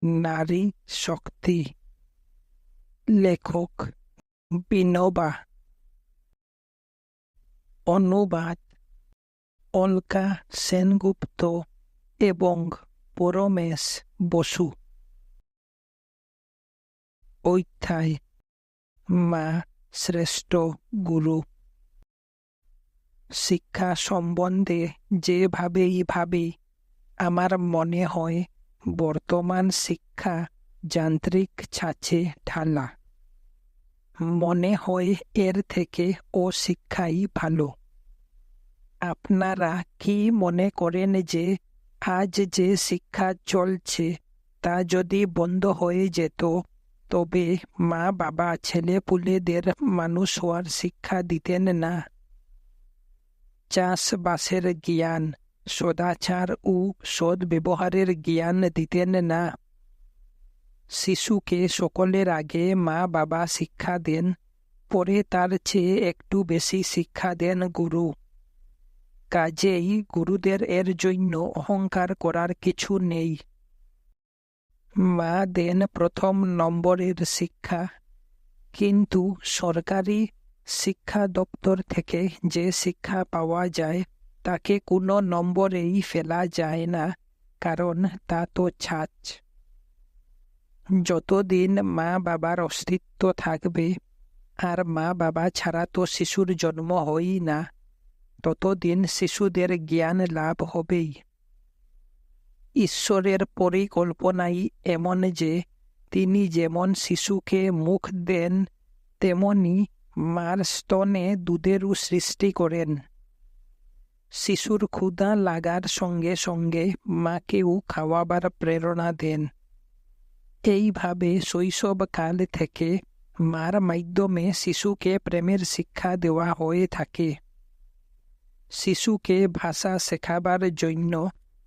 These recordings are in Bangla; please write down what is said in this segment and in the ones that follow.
নারী শক্তি। লেখক বিনোবা। অনুবাদ অলকা সেনগুপ্ত এবং পরমেশ বসু। অধ্যায় মা শ্রেষ্ঠ গুরু। শিক্ষা সম্বন্ধে যেভাবেই ভাবি, আমার মনে হয় বর্তমান শিক্ষা যান্ত্রিক ছাঁচে ঢালা। মনে হয় এর থেকে অশিক্ষাই ভালো। আপনারা কি মনে করেন যে আজ যে শিক্ষা চলছে তা যদি বন্ধ হয়ে যেত, তবে মা বাবা ছেলেপুলেদের মানুষ হওয়ার শিক্ষা দিতেন না? চাষবাসের জ্ঞান, সদাচার ও সদ্ব্যবহারের জ্ঞান দিতেন না? শিশুকে সকলের আগে মা বাবা শিক্ষা দেন, পরে তার চেয়ে একটু বেশি শিক্ষা দেন গুরু। কাজেই গুরুদের এর জন্য অহংকার করার কিছু নেই। মা দেন প্রথম নম্বরের শিক্ষা, কিন্তু সরকারি শিক্ষা দপ্তর থেকে যে শিক্ষা পাওয়া যায় তাকে কোনো নম্বরেই ফেলা যায় না, কারণ তা তো ছাঁচ। যতদিন মা বাবার অস্তিত্ব থাকবে, আর মা বাবা ছাড়া তো শিশুর জন্ম হয়ই না, ততদিন শিশুদের জ্ঞান লাভ হবেই। ঈশ্বরের পরিকল্পনাই এমন যে তিনি যেমন শিশুকে মুখ দেন, তেমনি মার স্তনে দুধেরও সৃষ্টি করেন। শিশুর ক্ষুধা লাগার সঙ্গে সঙ্গে মাকেও খাওয়াবার প্রেরণা দেন। এইভাবে শৈশবকাল থেকে মার মাধ্যমে শিশুকে প্রেমের শিক্ষা দেওয়া হয়ে থাকে। শিশুকে ভাষা শেখাবার জন্য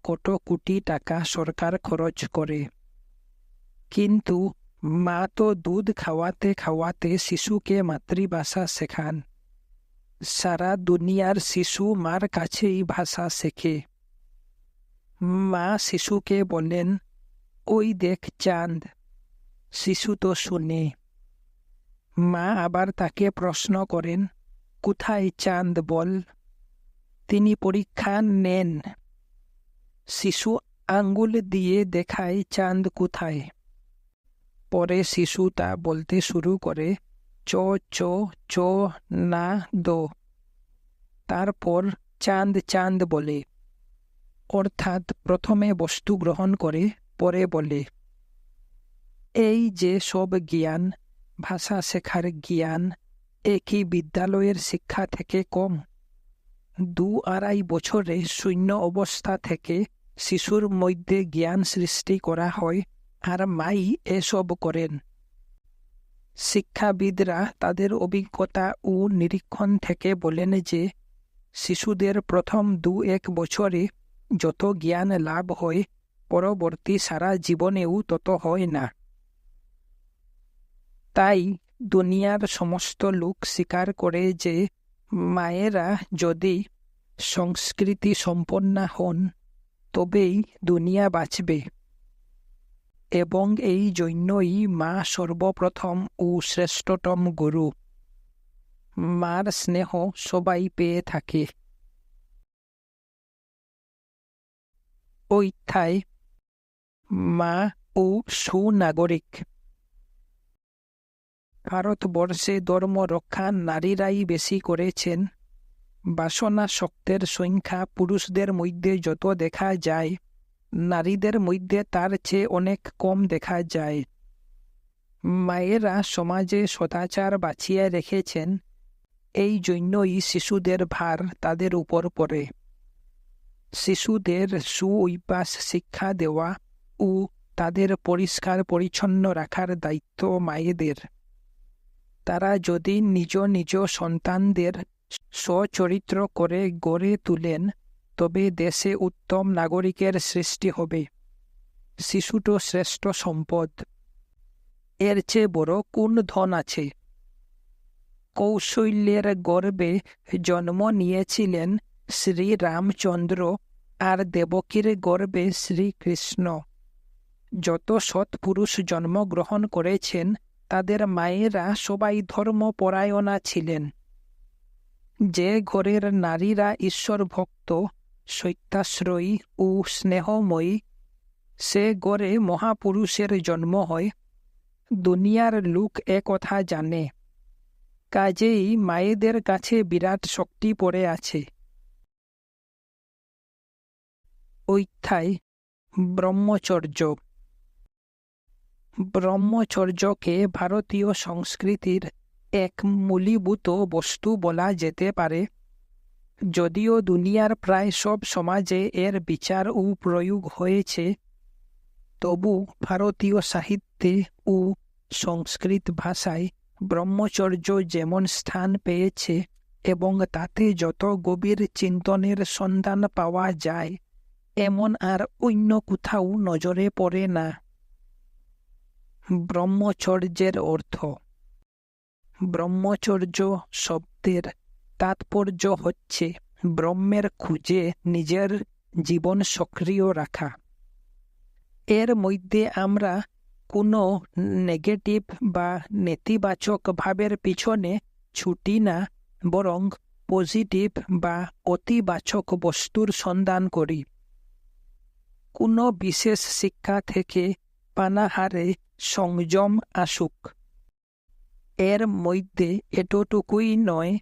কত কোটি টাকা সরকার খরচ করে, কিন্তু মা তো দুধ খাওয়াতে খাওয়াতে শিশুকে মাতৃভাষা শেখান। সারা দুনিয়ার শিশু মার কাছেই ভাষা শেখে। মা শিশুকে বলেন, ওই দেখ চাঁদ। শিশু তো শুনে। মা আবার তাকে প্রশ্ন করেন, কোথায় চাঁদ বল। তিনি পরীক্ষা নেন। শিশু আঙ্গুল দিয়ে দেখায় চাঁদ কোথায়। পরে শিশু তা বলতে শুরু করে, চ চ চ না দো। তারপর চাঁদ চাঁদ বলে, অর্থাৎ প্রথমে বস্তু গ্রহণ করে পরে বলে। এই যে সব জ্ঞান, ভাষা শেখার জ্ঞান, একই বিদ্যালয়ের শিক্ষা থেকে কম? 2-2.5 বছরে শূন্য অবস্থা থেকে শিশুর মধ্যে জ্ঞান সৃষ্টি করা হয়, আর মাই এসব করেন। শিক্ষাবিদরা তাদের অভিজ্ঞতা ও নিরীক্ষণ থেকে বলেন যে শিশুদের প্রথম 2-1 বছরে যত জ্ঞান লাভ হয়, পরবর্তী সারা জীবনেও তত হয় না। তাই দুনিয়ার সমস্ত লোক স্বীকার করে যে মায়েরা যদি সংস্কৃতি সম্পন্না হন, তবেই দুনিয়া বাঁচবে। এবং এই জন্যই মা সর্বপ্রথম ও শ্রেষ্ঠতম গুরু। মার স্নেহ সবাই পেয়ে থাকে। অধ্যায় মা ও সুনাগরিক। ভারতবর্ষে ধর্ম রক্ষা নারীরাই বেশি করেছেন। বাসনাসক্তের সংখ্যা পুরুষদের মধ্যে যত দেখা যায়, নারীদের মধ্যে তার চেয়ে অনেক কম দেখা যায়। মায়েরা সমাজে সদাচার বাঁচিয়ে রেখেছেন, এই জন্যই শিশুদের ভার তাদের উপর পড়ে। শিশুদের সুঅভ্যাস শিক্ষা দেওয়া ও তাদের পরিষ্কার পরিচ্ছন্ন রাখার দায়িত্ব মায়েদের। তারা যদি নিজ নিজ সন্তানদের সচরিত্র করে গড়ে তুলেন, তবে দেশে উত্তম নাগরিকের সৃষ্টি হবে। শিশুটো শ্রেষ্ঠ সম্পদ। এর চেয়ে বড় কোন ধন আছে? কৌশল্যের গর্ভে জন্ম নিয়েছিলেন শ্রী রামচন্দ্র, আর দেবকীর গর্ভে শ্রীকৃষ্ণ। যত সৎপুরুষ জন্মগ্রহণ করেছেন তাদের মায়েরা সবাই ধর্মপরায়ণা ছিলেন। যে ঘরের নারীরা ঈশ্বরভক্ত, সত্যাশ্রয়ী ও স্নেহময়ী, সে ঘরে মহাপুরুষের জন্ম হয়। দুনিয়ার লোক কথা জানে। কাজেই মায়েদের কাছে বিরাট শক্তি পড়ে আছে। অধ্যায় ব্রহ্মচর্য। ব্রহ্মচর্যকে ভারতীয় সংস্কৃতির এক মূলীভূত বস্তু বলা যেতে পারে। যদিও দুনিয়ার প্রায় সব সমাজে এর বিচার ও প্রয়োগ হয়েছে, তবু ভারতীয় সাহিত্যে ও সংস্কৃত ভাষায় ব্রহ্মচর্য যেমন স্থান পেয়েছে এবং তাতে যত গভীর চিন্তনের সন্ধান পাওয়া যায়, এমন আর অন্য কোথাও নজরে পড়ে না। ব্রহ্মচর্যের অর্থ। ব্রহ্মচর্য শব্দের তাৎপর্য হচ্ছে ব্রহ্মের খুঁজে নিজের জীবন সক্রিয় রাখা। এর মধ্যে আমরা কোনো নেগেটিভ বা নেতিবাচক ভাবের পিছনে ছুটি না, বরং পজিটিভ বা অতিবাচক বস্তুর সন্ধান করি। কোনো বিশেষ শিক্ষা থেকে পানাহারে সংযম আসুক, এর মধ্যে এতটুকুই নয়,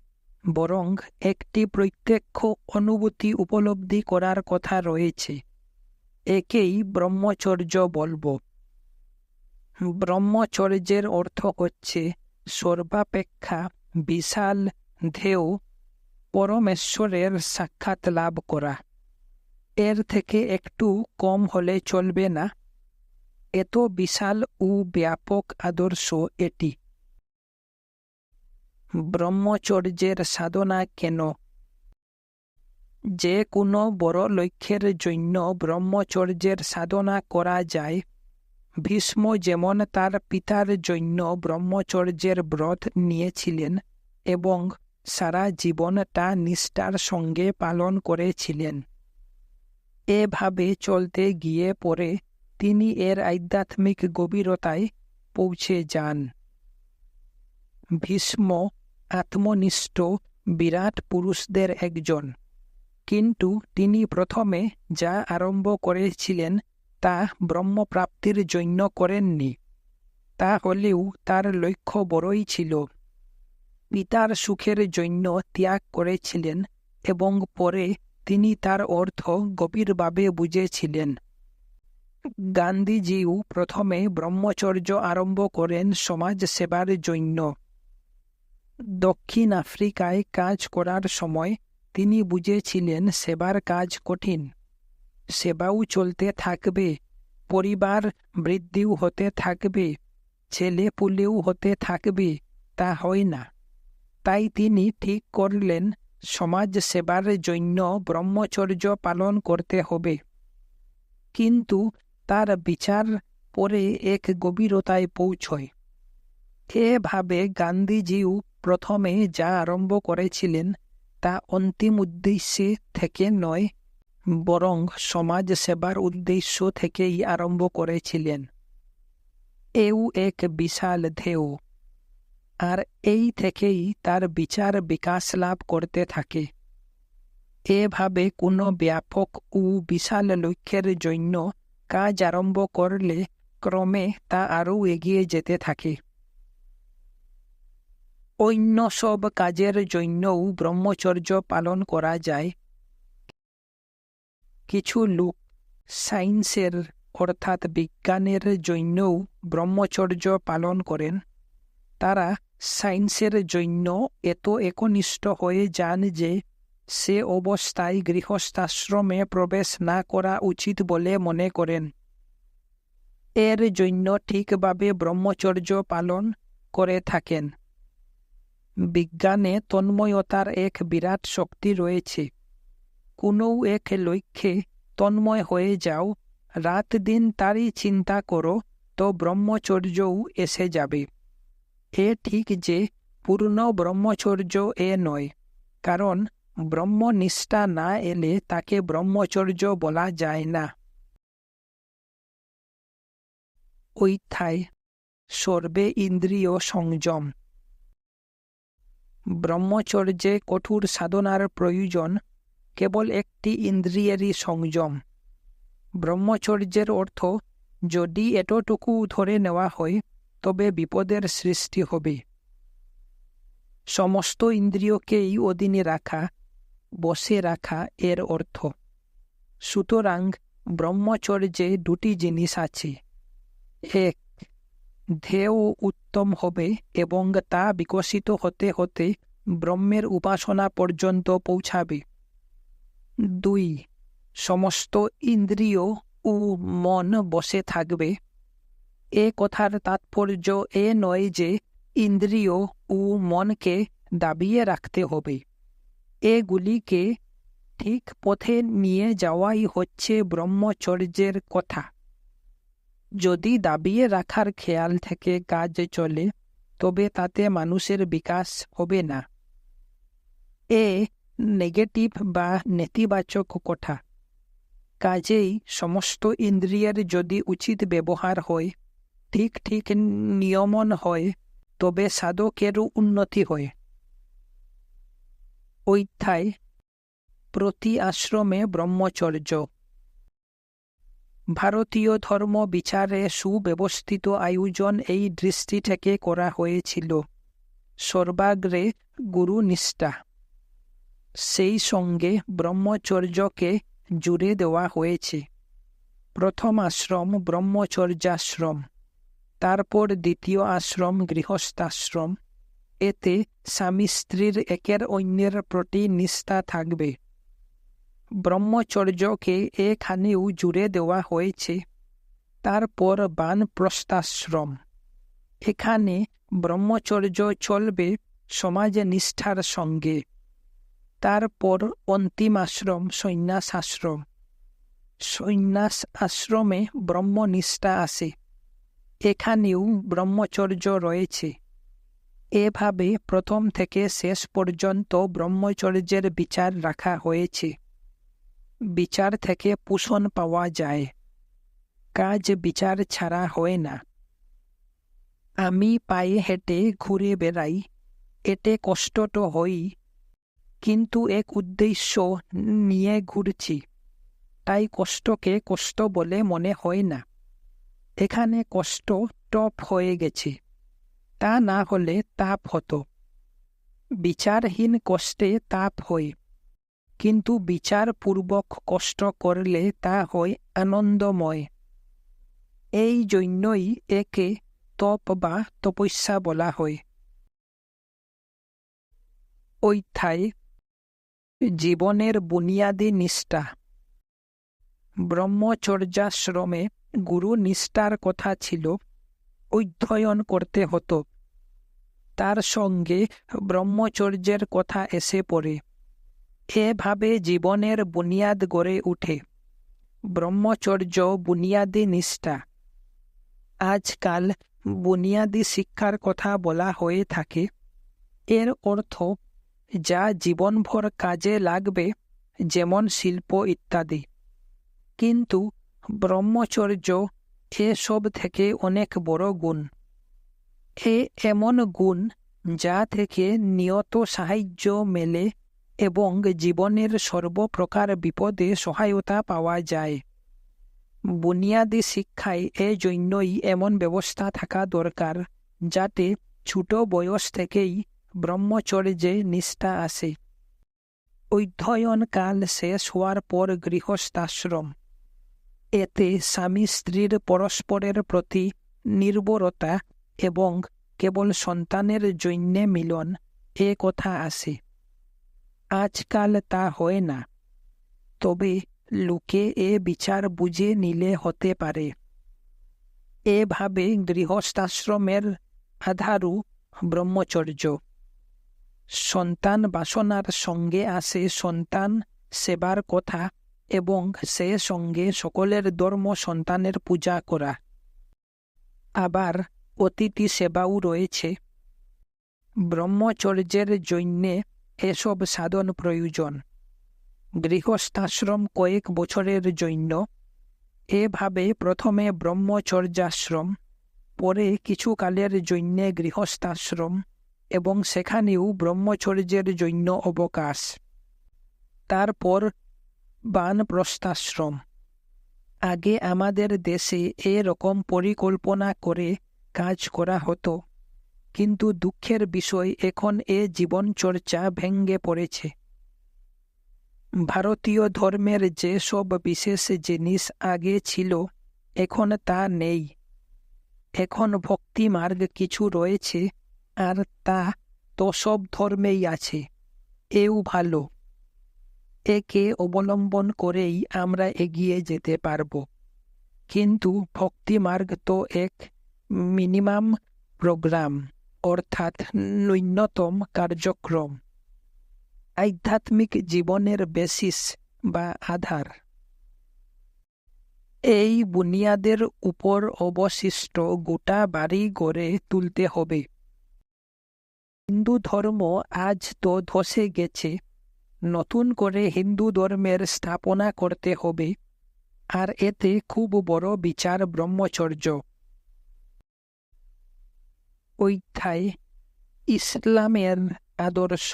বরং একটি প্রত্যক্ষ অনুভূতি উপলব্ধি করার কথা রয়েছে। একেই ব্রহ্মচর্য বলব। ব্রহ্মচর্যের অর্থ হচ্ছে সর্বাপেক্ষা বিশাল ধ্যেয় পরমেশ্বরের সাক্ষাৎ লাভ করা। এর থেকে একটু কম হলে চলবে না। এত বিশাল ও ব্যাপক আদর্শ এটি। ব্রহ্মচর্যের সাধনা কেন? যে কোনো বড় লক্ষ্যের জন্য ব্রহ্মচর্যের সাধনা করা যায়। ভীষ্ম যেমন তার পিতার জন্য ব্রহ্মচর্যের ব্রত নিয়েছিলেন এবং সারা জীবন তা নিষ্ঠার সঙ্গে পালন করেছিলেন। এভাবে চলতে গিয়ে পরে তিনি এর আধ্যাত্মিক গভীরতায় পৌঁছে যান। ভীষ্ম আত্মনিষ্ঠ বিরাট পুরুষদের একজন, কিন্তু তিনি প্রথমে যা আরম্ভ করেছিলেন তা ব্রহ্মপ্রাপ্তির জন্য করেননি। তা হলেও তার লক্ষ্য বড়ই ছিল। পিতার সুখের জন্য ত্যাগ করেছিলেন এবং পরে তিনি তার অর্থ গভীরভাবে বুঝেছিলেন। গান্ধীজিও প্রথমে ব্রহ্মচর্য আরম্ভ করেন সমাজ সেবার জন্য। দক্ষিণ আফ্রিকায় কাজ করার সময় তিনি বুঝেছিলেন সেবার কাজ কঠিন। সেবাও চলতে থাকবে, পরিবার বৃদ্ধিও হতে থাকবে, ছেলে পুলেও হতে থাকবে, তা হয় না। তাই তিনি ঠিক করলেন সমাজ সেবার জন্য ব্রহ্মচর্য পালন করতে হবে। কিন্তু তার বিচার পরে এক গভীরতায় পৌঁছয়। এভাবে গান্ধীজিও প্রথমে যা আরম্ভ করেছিলেন তা অন্তিম উদ্দেশ্যে থেকে নয়, বরং সমাজ সেবার উদ্দেশ্য থেকেই আরম্ভ করেছিলেন। এও এক বিশাল ধ্যেয়, আর এই থেকেই তার বিচার বিকাশ লাভ করতে থাকে। এভাবে কোনো ব্যাপক ও বিশাল লক্ষ্যের জন্য কাজ আরম্ভ করলে ক্রমে তা আরও এগিয়ে যেতে থাকে। অন্য সব কাজের জন্যও ব্রহ্মচর্য পালন করা যায়। কিছু লোক সায়েন্সের অর্থাৎ বিজ্ঞানের জন্যও ব্রহ্মচর্য পালন করেন। তারা সায়েন্সের জন্য এত একনিষ্ঠ হয়ে যান যে সে অবস্থায় গৃহস্থাশ্রমে প্রবেশ না করা উচিত বলে মনে করেন। এর জন্য ঠিকভাবে ব্রহ্মচর্য পালন করে থাকেন। বিজ্ঞানে তন্ময়তার এক বিরাট শক্তি রয়েছে। কোনো এক লক্ষ্যে তন্ময় হয়ে যাও, রাত দিন তারই চিন্তা করো, তো ব্রহ্মচর্যও এসে যাবে। এ ঠিক যে পূর্ণ ব্রহ্মচর্য এ নয়, কারণ ব্রহ্মনিষ্ঠা না এলে তাকে ব্রহ্মচর্য বলা যায় না। অধ্যায় সর্বে ইন্দ্রিয় সংযম। ব্রহ্মচর্যে কঠোর সাধনার প্রয়োজন কেবল একটি ইন্দ্রিয়েরই সংযম। ব্রহ্মচর্যের অর্থ যদি এতটুকু ধরে নেওয়া হয় তবে বিপদের সৃষ্টি হবে। সমস্ত ইন্দ্রিয়কেই অধীনে রাখা, বসে রাখা এর অর্থ। সুতরাং ব্রহ্মচর্যে দুটি জিনিস আছে। এক, ধ্যেয় উত্তম হবে এবং তা বিকশিত হতে হতে ব্রহ্মের উপাসনা পর্যন্ত পৌঁছাবে। 2, সমস্ত ইন্দ্রিয় ও মন বসে থাকবে। এ কথার তাৎপর্য এ নয় যে ইন্দ্রিয় ও মনকে দাবিয়ে রাখতে হবে। এগুলিকে ঠিক পথে নিয়ে যাওয়াই হচ্ছে ব্রহ্মচর্যের কথা। যদি দাবিয়ে রাখার খেয়াল থেকে কাজ চলে তবে তাতে মানুষের বিকাশ হবে না। এ নেগেটিভ বা নেতিবাচক কথা। কাজেই সমস্ত ইন্দ্রিয়ের যদি উচিত ব্যবহার হয়, ঠিক ঠিক নিয়মন হয়, তবে সাধকেরও উন্নতি হয়। অধ্যায় প্রতি আশ্রমে ব্রহ্মচর্য। ভারতীয় ধর্ম বিচারে সুব্যবস্থিত আয়োজন এই দৃষ্টি থেকে করা হয়েছিল। সর্বাগ্রে গুরুনিষ্ঠা, সেই সঙ্গে ব্রহ্মচর্যকে জুড়ে দেওয়া হয়েছে। প্রথম আশ্রম ব্রহ্মচর্যাশ্রম, তারপর দ্বিতীয় আশ্রম গৃহস্থাশ্রম। এতে স্বামী স্ত্রীর একের অন্যের প্রতি নিষ্ঠা থাকবে। ব্রহ্মচর্যকে এখানেও জুড়ে দেওয়া হয়েছে। তারপর বানপ্রস্থাশ্রম, এখানে ব্রহ্মচর্য চলবে সমাজে নিষ্ঠার সঙ্গে। তারপর অন্তিম আশ্রম সন্ন্যাস আশ্রম। সন্ন্যাস আশ্রমে ব্রহ্মনিষ্ঠা আসে, এখানেও ব্রহ্মচর্য রয়েছে। এভাবে প্রথম থেকে শেষ পর্যন্ত ব্রহ্মচর্যের বিচার রাখা হয়েছে। বিচার থেকে পোষণ পাওয়া যায়, কাজ বিচার ছাড়া হয় না। আমি পায়ে হেঁটে ঘুরে বেড়াই, এতে কষ্ট তো হই, কিন্তু এক উদ্দেশ্য নিয়ে ঘুরছি, তাই কষ্টকে কষ্ট বলে মনে হয় না। এখানে কষ্ট টপ হয়ে গেছে, তা না হলে তাপ হতো। বিচারহীন কষ্টে তাপ হয়, কিন্তু বিচারপূর্বক কষ্ট করলে তা হয় আনন্দময়। এই জন্যই একে তপ বা তপস্যা বলা হয়। অধ্যায় জীবনের বুনিয়াদী নিষ্ঠা। ব্রহ্মচর্যাশ্রমে গুরু নিষ্ঠার কথা ছিল, অধ্যয়ন করতে হতো। তার সঙ্গে ব্রহ্মচর্যের কথা এসে পড়ে। এভাবে জীবনের বুনিয়াদ গড়ে ওঠে। ব্রহ্মচর্য বুনিয়াদী নিষ্ঠা। আজকাল বুনিয়াদী শিক্ষার কথা বলা হয়ে থাকে। এর অর্থ যা জীবনভর কাজে লাগবে, যেমন শিল্প ইত্যাদি। কিন্তু ব্রহ্মচর্য এসব থেকে অনেক বড় গুণ। এমন গুণ যা থেকে নিয়ত সাহায্য মেলে এবং জীবনের সর্বপ্রকার বিপদে সহায়তা পাওয়া যায়। বুনিয়াদী শিক্ষায় জন্যই এমন ব্যবস্থা থাকা দরকার যাতে ছোট বয়স থেকেই ব্রহ্মচর্যে নিষ্ঠা আসে। অধ্যয়ন কাল শেষ হওয়ার পর গৃহস্থাশ্রম। এতে স্বামী স্ত্রীর পরস্পরের প্রতি নির্ভরতা এবং কেবল সন্তানের জন্যে মিলন, এ কথা আসে। আজকাল তা হয় না, তবে লোকে এ বিচার বুঝে নিলে হতে পারে। এভাবে গৃহস্থাশ্রমের আধারু ব্রহ্মচর্য। সন্তান বাসনার সঙ্গে আসে সন্তান সেবার কথা এবং সে সঙ্গে সকলের ধর্ম সন্তানের পূজা করা। আবার অতিথি সেবাও রয়েছে। ব্রহ্মচর্যের জন্যে এসব সাধন প্রয়োজন। গৃহস্থাশ্রম কয়েক বছরের জন্য। এভাবে প্রথমে ব্রহ্মচর্যাশ্রম, পরে কিছুকালের জন্যে গৃহস্থাশ্রম এবং সেখানেও ব্রহ্মচর্যের জন্য অবকাশ। তারপর বানপ্রস্থাশ্রম। আগে আমাদের দেশে এরকম পরিকল্পনা করে কাজ করা হতো, কিন্তু দুঃখের বিষয় এখন এ জীবনচর্চা ভেঙে পড়েছে। ভারতীয় ধর্মের যে সব বিশেষ জিনিস আগে ছিল এখন তা নেই। এখন ভক্তিমার্গ কিছু রয়েছে, আর তা তো সব ধর্মেই আছে। এও ভালো। একে অবলম্বন করেই আমরা এগিয়ে যেতে পারব। কিন্তু ভক্তিমার্গ তো এক মিনিমাম প্রোগ্রাম, অর্থাৎ ন্যূনতম কার্যক্রম, আধ্যাত্মিক জীবনের বেসিস বা আধার। এই বুনিয়াদের উপর অবশিষ্ট গোটা বাড়ি গড়ে তুলতে হবে। হিন্দু ধর্ম আজ তো ধসে গেছে, নতুন করে হিন্দু ধর্মের স্থাপনা করতে হবে, আর এতে খুব বড় বিচার ব্রহ্মচর্য। অধ্যায় ইসলামের আদর্শ।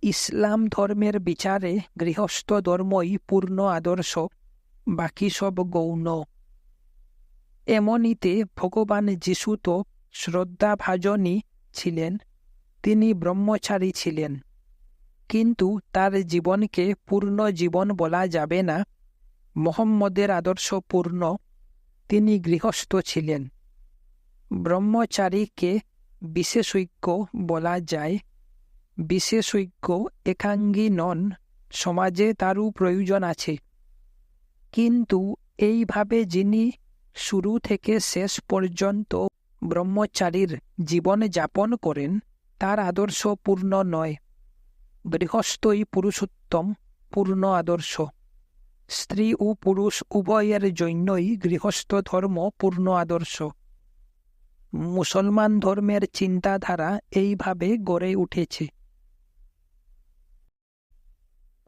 ইসলাম ধর্মের বিচারে গৃহস্থ ধর্মই পূর্ণ আদর্শ, বাকি সব গৌণ। এমনিতে ভগবান যিশু তো শ্রদ্ধাভাজনই ছিলেন, তিনি ব্রহ্মচারী ছিলেন, কিন্তু তার জীবনকে পূর্ণ জীবন বলা যাবে না। মোহাম্মদের আদর্শ পূর্ণ, তিনি গৃহস্থ ছিলেন। ব্রহ্মচারীকে বিশেষজ্ঞ বলা যায়। বিশেষজ্ঞ একাঙ্গী নন, সমাজে তারও প্রয়োজন আছে, কিন্তু এইভাবে যিনি শুরু থেকে শেষ পর্যন্ত ব্রহ্মচারীর জীবন যাপন করেন, তার আদর্শ পূর্ণ নয়। গৃহস্থই পুরুষোত্তম, পূর্ণ আদর্শ। স্ত্রী ও পুরুষ উভয়ের জন্যই গৃহস্থ ধর্ম পূর্ণ আদর্শ। মুসলমান ধর্মের চিন্তাধারা এইভাবে গড়ে উঠেছে।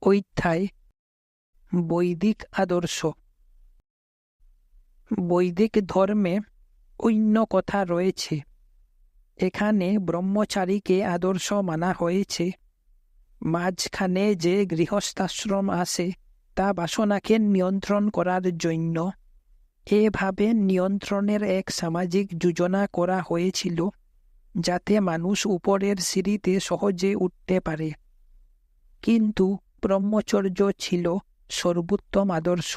অধ্যায় বৈদিক আদর্শ। বৈদিক ধর্মে অন্য কথা রয়েছে। এখানে ব্রহ্মচারীকে আদর্শ মানা হয়েছে। মাঝখানে যে গৃহস্থাশ্রম আসে তা বাসনাকে নিয়ন্ত্রণ করার জন্য। এভাবে নিয়ন্ত্রণের এক সামাজিক যোজনা করা হয়েছিল, যাতে মানুষ উপরের সিঁড়িতে সহজে উঠতে পারে। কিন্তু ব্রহ্মচর্য ছিল সর্বোত্তম আদর্শ।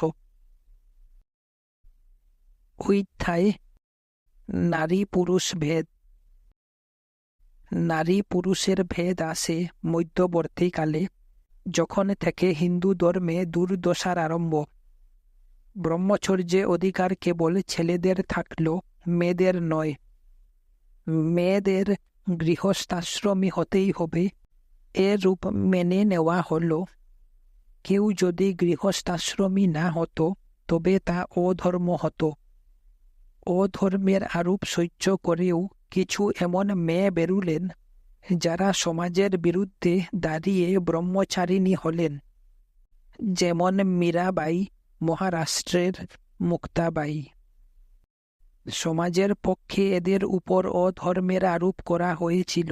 অধ্যায় নারী পুরুষ ভেদ। নারী পুরুষের ভেদ আসে মধ্যবর্তীকালে, যখন থেকে হিন্দু ধর্মে দুর্দশার আরম্ভ। ব্রহ্মচর্যে অধিকার কেবল ছেলেদের থাকল, মেয়েদের নয়। মেয়েদের গৃহস্থাশ্রমী হতেই হবে, এ রূপ মেনে নেওয়া হল। কেউ যদি গৃহস্থাশ্রমী না হতো তবে তা অধর্ম হতো। অধর্মের আরূপ সহ্য করেও কিছু এমন মেয়ে বেরুলেন, যারা সমাজের বিরুদ্ধে দাঁড়িয়ে ব্রহ্মচারিণী হলেন, যেমন মীরাবাই, মহারাষ্ট্রের মুক্তাবাই। সমাজের পক্ষে এদের উপর অধর্মের আরোপ করা হয়েছিল,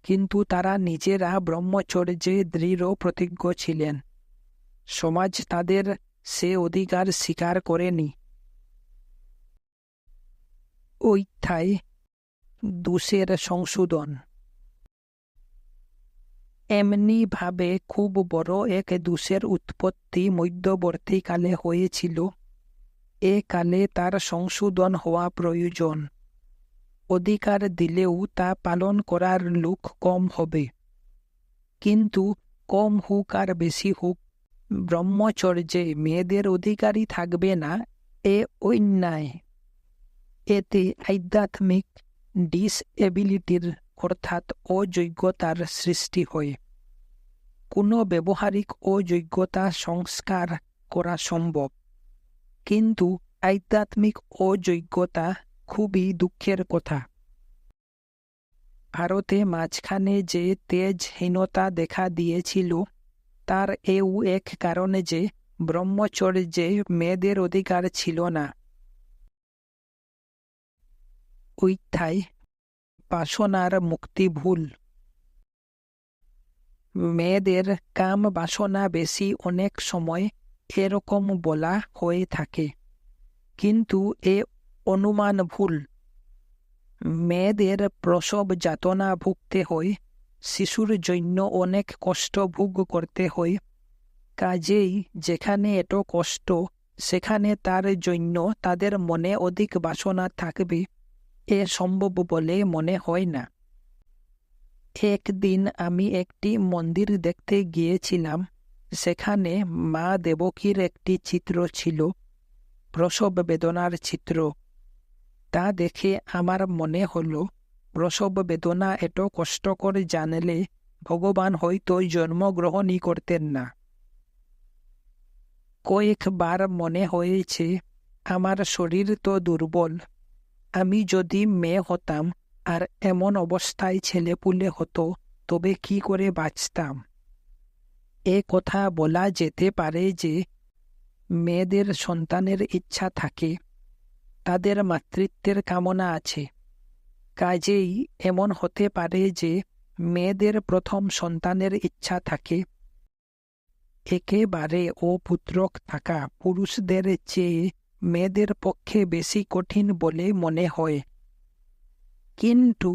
কিন্তু তারা নিজেরা ব্রহ্মচর্যে দৃঢ় প্রতিজ্ঞ ছিলেন। সমাজ তাদের সে অধিকার স্বীকার করেনি। অধ্যায় দোষের সংশোধন। এমনি ভাবে খুব বড় এক দোষের উৎপত্তি মধ্যবর্তীকালে হয়েছিল। এ কালে তার সংশোধন হওয়া প্রয়োজন। অধিকার দিলেও তা পালন করার লোক কম হবে। কিন্তু কম হোক আর বেশি হোক, ব্রহ্মচর্যে মেয়েদের অধিকারই থাকবে না, এ অন্যায়। এতে আধ্যাত্মিক ডিসএবিলিটির অর্থাৎ অযোগ্যতার সৃষ্টি হয়। কোনো ব্যবহারিক অযোগ্যতা সংস্কার করা সম্ভব, কিন্তু আধ্যাত্মিক অযোগ্যতা খুবই দুঃখের কথা। ভারতে মাঝখানে যে তেজহীনতা দেখা দিয়েছিল, তার এও এক কারণে যে ব্রহ্মচর্যে মেয়েদের অধিকার ছিল না। অধ্যায় বাসনার মুক্তি ভুল। মেয়েদের কাম বাসনা বেশি অনেক সময় এরকম বলা হয়ে থাকে, কিন্তু এ অনুমান ভুল। মেয়েদের প্রসব যাতনা ভুগতে হয়, শিশুর জন্য অনেক কষ্ট ভোগ করতে হয়। কাজেই যেখানে এত কষ্ট, সেখানে তার জন্য তাদের মনে অধিক বাসনা থাকবে এ সম্ভব বলে মনে হয় না। একদিন আমি একটি মন্দির দেখতে গিয়েছিলাম। সেখানে মা দেবকীর একটি চিত্র ছিল, প্রসব বেদনার চিত্র। তা দেখে আমার মনে হলো, প্রসব বেদনা এত কষ্টকর জানলে ভগবান হয়তো জন্মগ্রহণই করতেন না। কয়েকবার মনে হয়েছে, আমার শরীর তো দুর্বল, আমি যদি মেয়ে হতাম আর এমন অবস্থায় ছেলেপুলে হতো, তবে কি করে বাঁচতাম। এ কথা বলা যেতে পারে যে মেয়েদের সন্তানের ইচ্ছা থাকে, তাদের মাতৃত্বের কামনা আছে। কাজেই এমন হতে পারে যে মেয়েদের প্রথম সন্তানের ইচ্ছা থাকে। একেবারে অপুত্রক থাকা পুরুষদের চেয়ে মেয়েদের পক্ষে বেশি কঠিন বলে মনে হয়। কিন্তু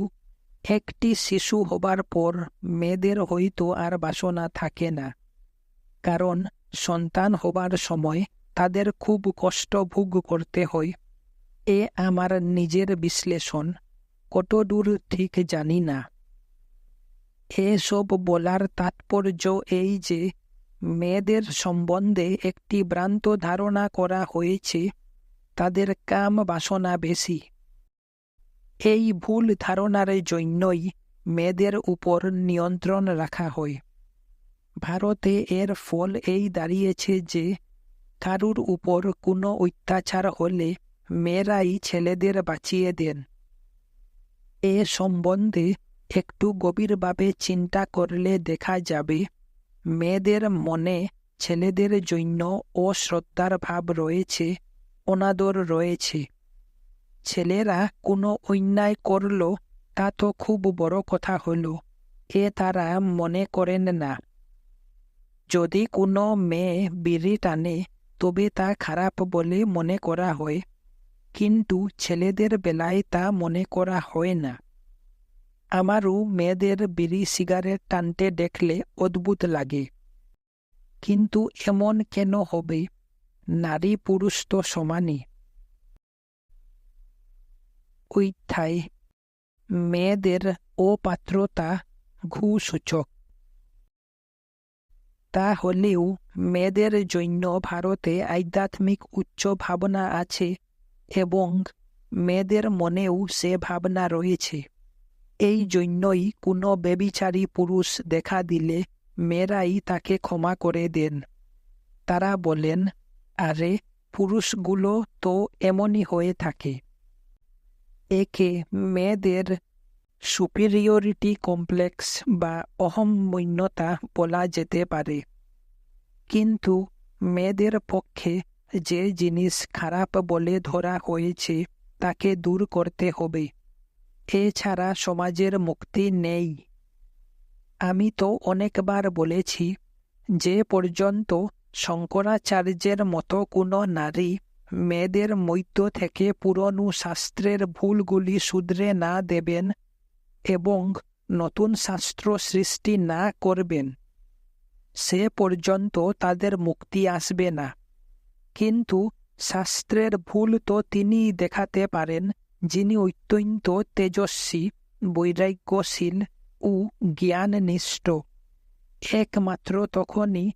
একটি শিশু হবার পর মেয়েদের হয়তো আর বাসনা থাকে না, কারণ সন্তান হবার সময় তাদের খুব কষ্ট ভোগ করতে হয়। এ আমার নিজের বিশ্লেষণ, কতদূর ঠিক জানি না। এসব বলার তাৎপর্য এই যে মেয়েদের সম্বন্ধে একটি ভ্রান্ত ধারণা করা হয়েছে, তাদের কাম বাসনা বেশি। এই ভুল ধারণার জন্যই মেয়েদের উপর নিয়ন্ত্রণ রাখা হয়। ভারতে এর ফল এই দাঁড়িয়েছে যে কারুর উপর কোনো অত্যাচার হলে মেয়েরাই ছেলেদের বাঁচিয়ে দেন। এ সম্বন্ধে একটু গভীরভাবে চিন্তা করলে দেখা যাবে, মেয়েদের মনে ছেলেদের জন্য অশ্রদ্ধার ভাব রয়েছে, অনাদর রয়েছে। ছেলেরা কোনো অন্যায় করল, তা তো খুব বড় কথা হলো, এ তারা মনে করেন না। যদি কোনো মেয়ে বিড়ি টানে, তবে তা খারাপ বলে মনে করা হয়, কিন্তু ছেলেদের বেলায় তা মনে করা হয় না। আমারও মেয়েদের বিড়ি সিগারেট টানতে দেখলে অদ্ভুত লাগে। কিন্তু এমন কেন হবে? নারী পুরুষ তো সমানই। অধ্যায় মেয়েদের অপাত্রতা ঘুসূচক। তা হলেও মেয়েদের জন্য ভারতে আধ্যাত্মিক উচ্চ ভাবনা আছে, এবং মেয়েদের মনেও সে ভাবনা রয়েছে। এই জন্যই কোনো ব্যভিচারী পুরুষ দেখা দিলে মেয়েরাই তাকে ক্ষমা করে দেন। তারা বলেন, আরে পুরুষগুলো তো এমনই হয়ে থাকে। একে মেয়েদের সুপিরিয়রিটি কমপ্লেক্স বা অহংমন্যতা বলা যেতে পারে। কিন্তু মেয়েদের পক্ষে যে জিনিস খারাপ বলে ধরা হয়েছে, তাকে দূর করতে হবে। এছাড়া সমাজের মুক্তি নেই। আমি তো অনেকবার বলেছি, যে পর্যন্ত শঙ্করাচার্যের মতো কোনো নারী মেয়েদের মধ্য থেকে পুরনো শাস্ত্রের ভুলগুলি শুধরে না দেবেন এবং নতুন শাস্ত্র সৃষ্টি না করবেন, সে পর্যন্ত তাদের মুক্তি আসবে না। কিন্তু শাস্ত্রের ভুল তো তিনিই দেখাতে পারেন, যিনি অত্যন্ত তেজস্বী, বৈরাগ্যশীল ও জ্ঞাননিষ্ঠ। একমাত্র তখনই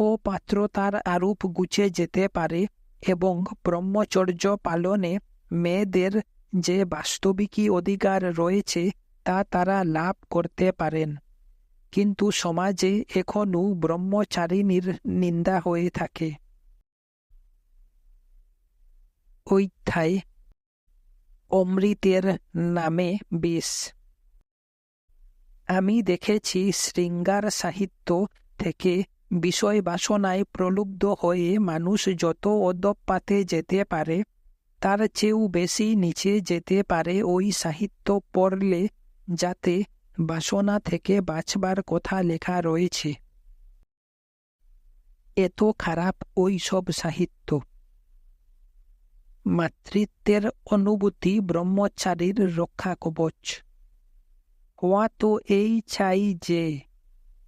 অপাত্রতার আরূপ ঘুচে যেতে পারে এবং ব্রহ্মচর্য পালনে মেয়েদের যে বাস্তবিকই অধিকার রয়েছে, তা তারা লাভ করতে পারেন। কিন্তু সমাজে এখনও ব্রহ্মচারিণীর নিন্দা হয়ে থাকে। অধ্যায় অমৃতের নামে বিষ। আমি দেখেছি শৃঙ্গার সাহিত্য থেকে বিষয় বাসনায় প্রলুব্ধ হয়ে মানুষ যত অধঃপাতে যেতে পারে, তার চেয়েও বেশি নিচে যেতে পারে ওই সাহিত্য পড়লে যাতে বাসনা থেকে বাঁচবার কথা লেখা রয়েছে। এত খারাপ ওই সব সাহিত্য। মাতৃত্বের অনুভূতি ব্রহ্মচারীর রক্ষা কবচ। হওয়া তো এই চাই যে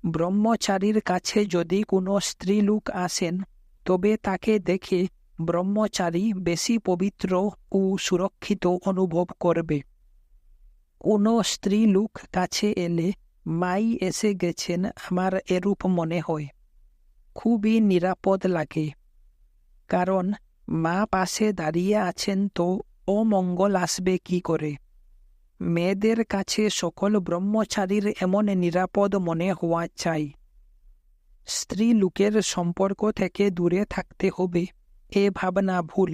ব্রহ্মচারীর কাছে যদি কোনো স্ত্রীলোক আসেন তবে তাকে দেখে ব্রহ্মচারী বেশি পবিত্র ও সুরক্ষিত অনুভব করবে। কোনো স্ত্রীলোক কাছে এলে মাই এসে গেছেন আমার এরূপ মনে হয়, খুবই নিরাপদ লাগে। কারণ মা পাশে দাঁড়িয়ে আছেন তো অমঙ্গল আসবে কি করে। মেয়েদের কাছে সকল ব্রহ্মচারীর এমন নিরাপদ মনে হওয়া চাই। স্ত্রী লোকের সম্পর্ক থেকে দূরে থাকতে হবে এ ভাবনা ভুল।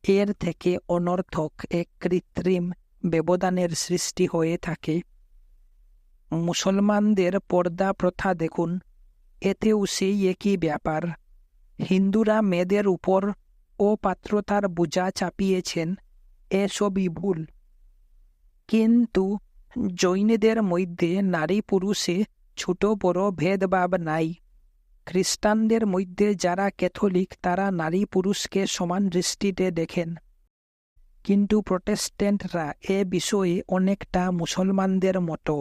এর থেকে অনর্থক এক কৃত্রিম ব্যবধানের সৃষ্টি হয়ে থাকে। মুসলমানদের পর্দা প্রথা দেখুন, এতেও সেই একই ব্যাপার। হিন্দুরা মেয়েদের উপর অপাত্রতার বোঝা চাপিয়েছেন, এসবই ভুল। কিন্তু জৈনদের মধ্যে নারী পুরুষে ছোট বড় ভেদভাব নাই। খ্রিস্টানদের মধ্যে যারা ক্যাথলিক তারা নারী পুরুষকে সমান দৃষ্টিতে দেখেন। কিন্তু প্রটেস্ট্যান্টরা এ বিষয়ে অনেকটা মুসলমানদের মতো।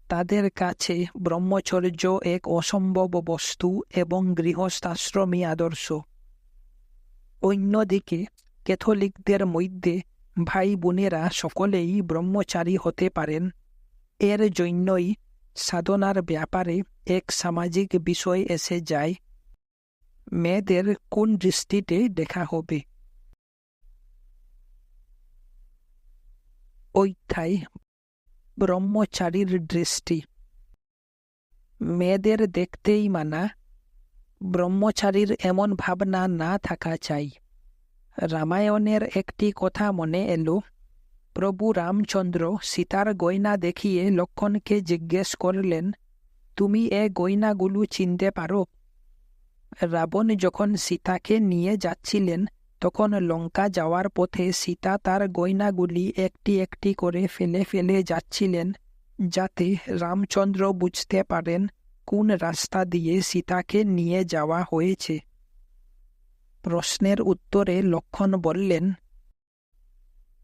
তাদের কাছে ব্রহ্মচর্য এক অসম্ভব বস্তু এবং গৃহস্থাশ্রমী আদর্শ। অন্যদিকে ক্যাথলিকদের মধ্যে ভাই বোনেরা সকলেই ব্রহ্মচারী হতে পারেন। এর জন্যই সাধনার ব্যাপারে এক সামাজিক বিষয় এসে যায়। মেয়েদের কোন দৃষ্টিতে দেখা হবে। অধ্যায় ব্রহ্মচারীর দৃষ্টি। মেয়েদের দেখতেই মানা, ব্রহ্মচারীর এমন ভাবনা না থাকা চাই। রামায়ণের একটি কথা মনে এলো। প্রভু রামচন্দ্র সীতার গয়না দেখিয়ে লক্ষ্মণকে জিজ্ঞেস করলেন, তুমি এ গয়নাগুলো চিনতে পারো? রাবণ যখন সীতাকে নিয়ে যাচ্ছিলেন তখন লঙ্কা যাওয়ার পথে সীতা তার গয়নাগুলি একটি একটি করে ফেলে ফেলে যাচ্ছিলেন, যাতে রামচন্দ্র বুঝতে পারেন কোন রাস্তা দিয়ে সীতাকে নিয়ে যাওয়া হয়েছে। প্রশ্নের উত্তরে লক্ষ্মণ বললেন,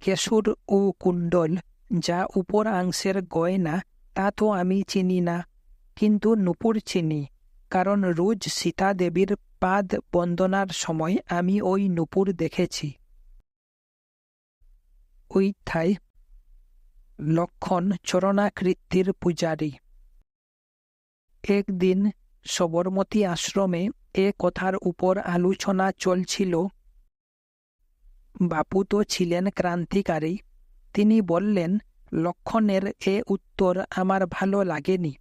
কেশর ও কুণ্ডল যা উপরাংশের গয়না তা তো আমি চিনি না, কিন্তু নূপুর চিনি, কারণ রোজ সীতা দেবীর পাদ বন্দনার সময় আমি ওই নূপুর দেখেছি। অধ্যায় লক্ষ্মণ চরণাকৃতির পূজারী। একদিন সবরমতী আশ্রমে এ কথার উপর আলোচনা চলছিল। বাপু তো ছিলেন ক্রান্তিকারী। তিনি বললেন, লক্ষ্মণের এ উত্তর আমার ভালো লাগেনি।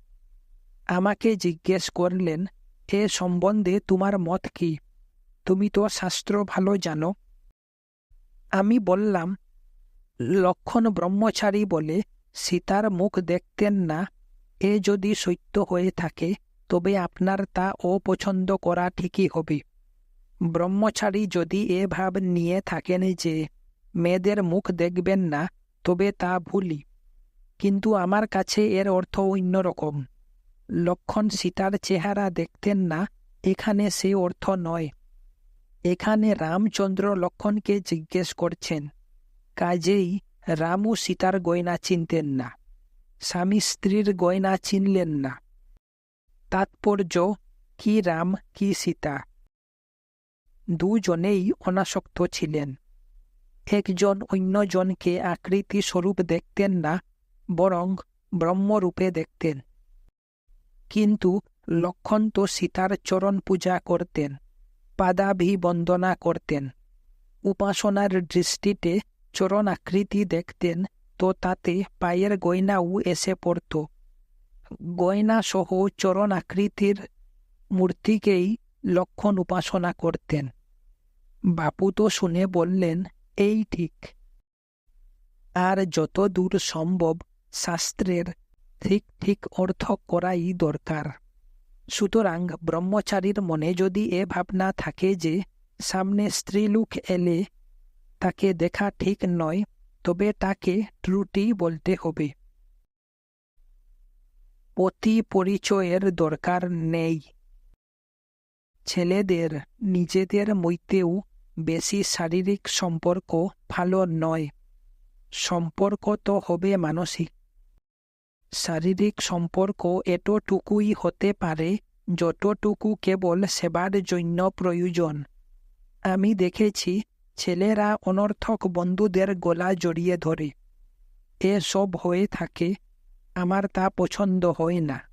আমাকে জিজ্ঞেস করলেন, এ সম্বন্ধে তোমার মত কি? তুমি তো শাস্ত্র ভালো জানো। আমি বললাম, লক্ষ্মণ ব্রহ্মচারী বলে সীতার মুখ দেখতেন না, এ যদি সত্য হয়ে থাকে তবে আপনার তা অপছন্দ করা ঠিকই হবে। ব্রহ্মচারী যদি এ ভাব নিয়ে থাকেন যে মেয়েদের মুখ দেখবেন না, তবে তা ভুলই। কিন্তু আমার কাছে এর অর্থ অন্যরকম। লক্ষ্মণ সীতার চেহারা দেখতেন না, এখানে সে অর্থ নয়। এখানে রামচন্দ্র লক্ষ্মণকে জিজ্ঞেস করছেন, কাজেই রামও সীতার গয়না চিনতেন না, স্বামী স্ত্রীর গয়না চিনলেন না। তাৎপর্য কি রাম কি সীতা, দুজনেই অনাসক্ত ছিলেন। একজন অন্যজনকে আকৃতি স্বরূপ দেখতেন না, বরং ব্রহ্মরূপে দেখতেন। কিন্তু লক্ষ্মণ তো সীতার চরণ পূজা করতেন, পাদাভিবন্দনা করতেন। উপাসনার দৃষ্টিতে চরণ আকৃতি দেখতেন, তো তাতে পায়ের গয়নাও এসে পড়ত। গয়না সহ চরণ আকৃতির মূর্তিকেই লক্ষ্মণ উপাসনা করতেন। বাপু তো শুনে বললেন, এই ঠিক। আর যত দূর সম্ভব শাস্ত্রের ঠিক ঠিক অর্থ করাই দরকার। সুতরাং ব্রহ্মচারীর মনে যদি এ ভাবনা থাকে যে সামনে স্ত্রীলোক এলে তাকে দেখা ঠিক নয়, তবে তাকে ত্রুটি বলতে হবে। অতি পরিচয়ের দরকার নেই। ছেলেদের নিজেদের মধ্যেও বেশি শারীরিক সম্পর্ক ভালো নয়। সম্পর্ক তো হবে মানসিক। শারীরিক সম্পর্ক এতটুকুই হতে পারে যতটুকু কেবল সেবার জন্য প্রয়োজন। আমি দেখেছি ছেলেরা অনর্থক বন্ধুদের গলা জড়িয়ে ধরে। এসব হয়ে থাকে, আমার তা পছন্দ হয় না।